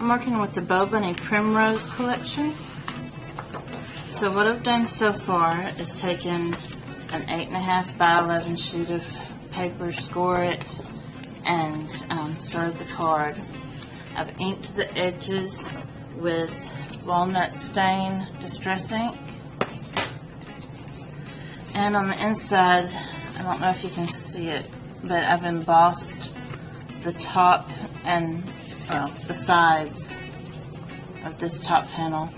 I'm working with the Bo Bunny Primrose collection. So what I've done so far is taken an 8.5 by 11 sheet of paper, score it, and started the card. I've inked the edges with walnut stain distress ink. And on the inside, I don't know if you can see it, but I've embossed the top and the sides of this top panel.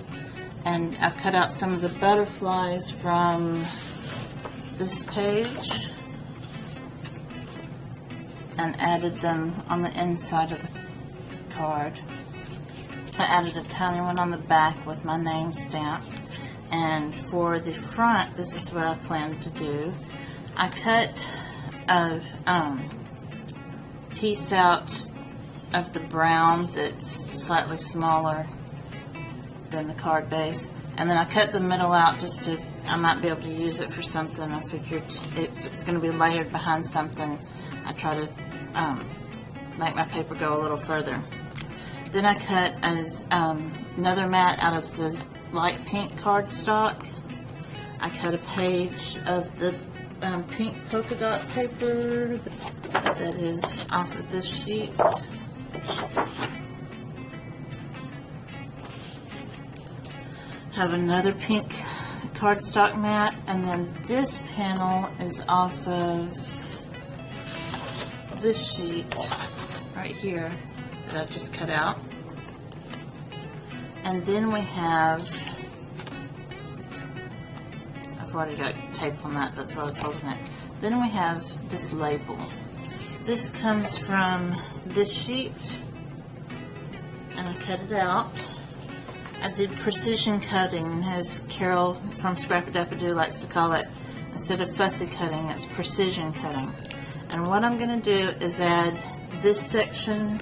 And I've cut out some of the butterflies from this page and added them on the inside of the card. I added a tiny one on the back with my name stamp. And for the front, this is what I plan to do. I cut a piece out of the brown that's slightly smaller than the card base, and then I cut the middle out just to, I might be able to use it for something. I figured if it's going to be layered behind something, I try to make my paper go a little further. Then I cut another mat out of the light pink cardstock. I cut a page of the pink polka dot paper that is off of this sheet. Have another pink cardstock mat, and then this panel is off of this sheet right here that I just cut out. And then we have, I've already got tape on that, that's why I was holding it. Then we have this label. This comes from this sheet, and I cut it out. I did precision cutting, as Carol from Scrap-a-Dap-a-Doo likes to call it. Instead of fussy cutting, it's precision cutting. And what I'm going to do is add this section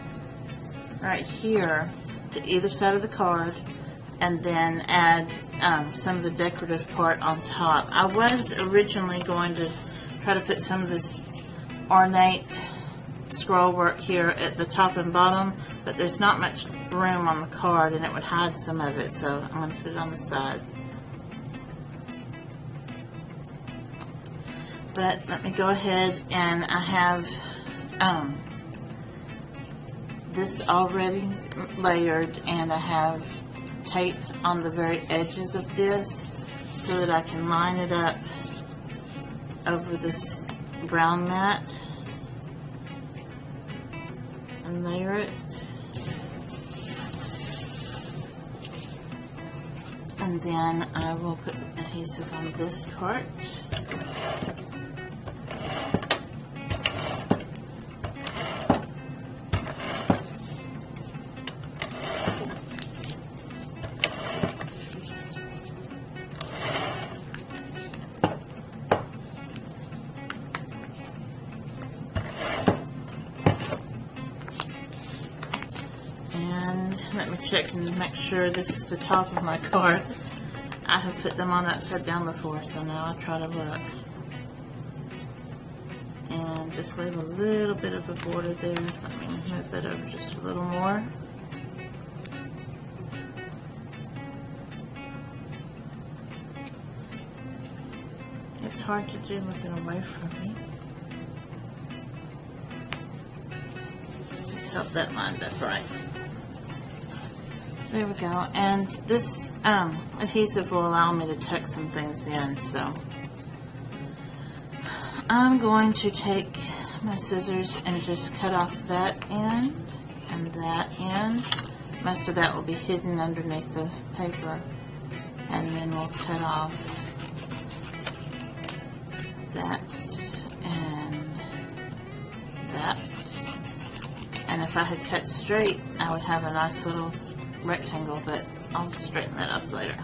right here to either side of the card, and then add some of the decorative part on top. I was originally going to try to put some of this ornate scroll work here at the top and bottom, but there's not much room on the card and it would hide some of it, so I'm going to put it on the side. But let me go ahead, and I have this already layered, and I have tape on the very edges of this so that I can line it up over this brown mat and layer it. And then I will put adhesive on this part. Let me check and make sure this is the top of my card. I have put them on upside down before, so now I'll try to look. And just leave a little bit of a border there. Let me move that over just a little more. It's hard to do looking away from me. Let's help that lined up right. There we go, and this adhesive will allow me to tuck some things in, so I'm going to take my scissors and just cut off that end and that end. Most of that will be hidden underneath the paper, and then we'll cut off that and that. And if I had cut straight, I would have a nice little rectangle, but I'll straighten that up later.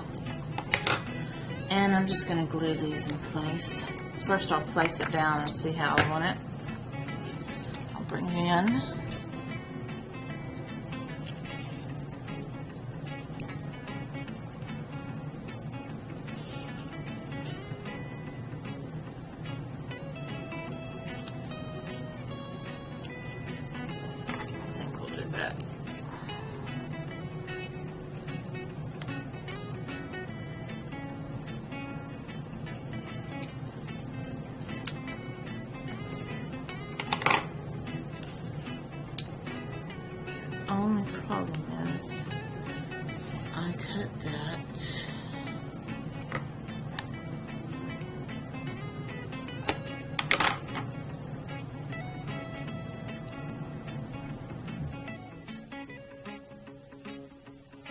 And I'm just going to glue these in place. First I'll place it down and see how I want it. I'll bring it in. I think we'll do that. that.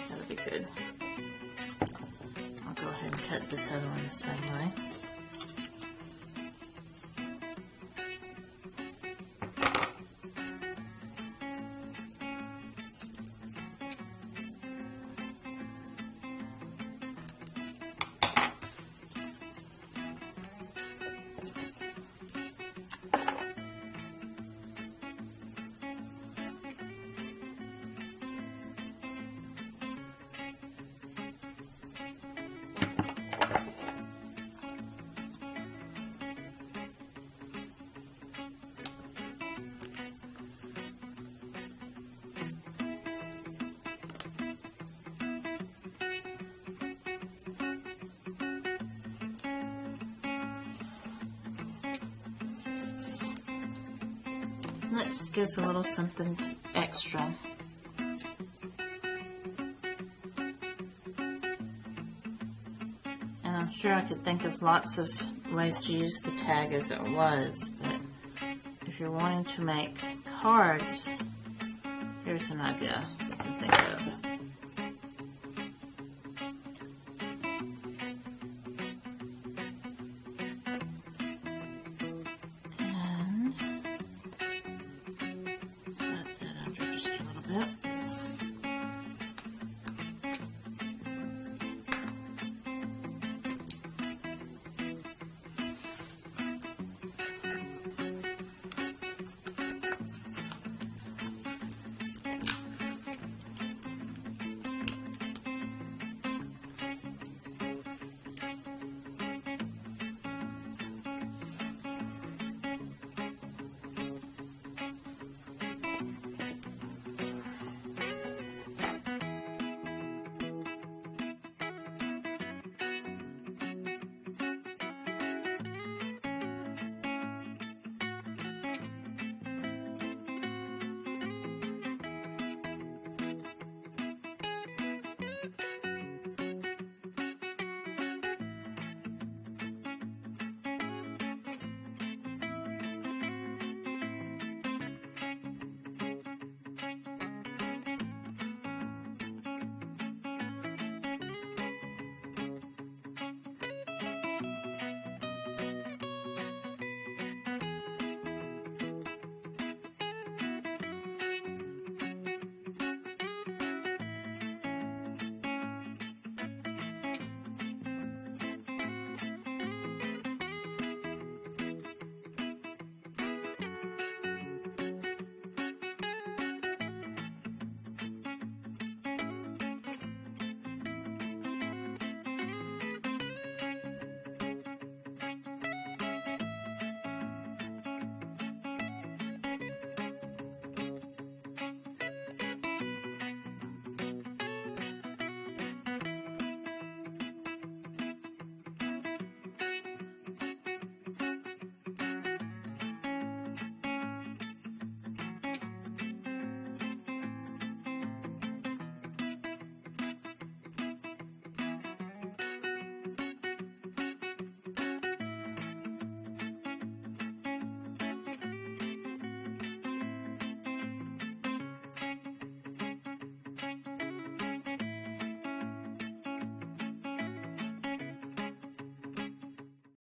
That'll be good. I'll go ahead and cut this other one the same way. That just gives a little something extra. And I'm sure I could think of lots of ways to use the tag as it was, but if you're wanting to make cards, here's an idea.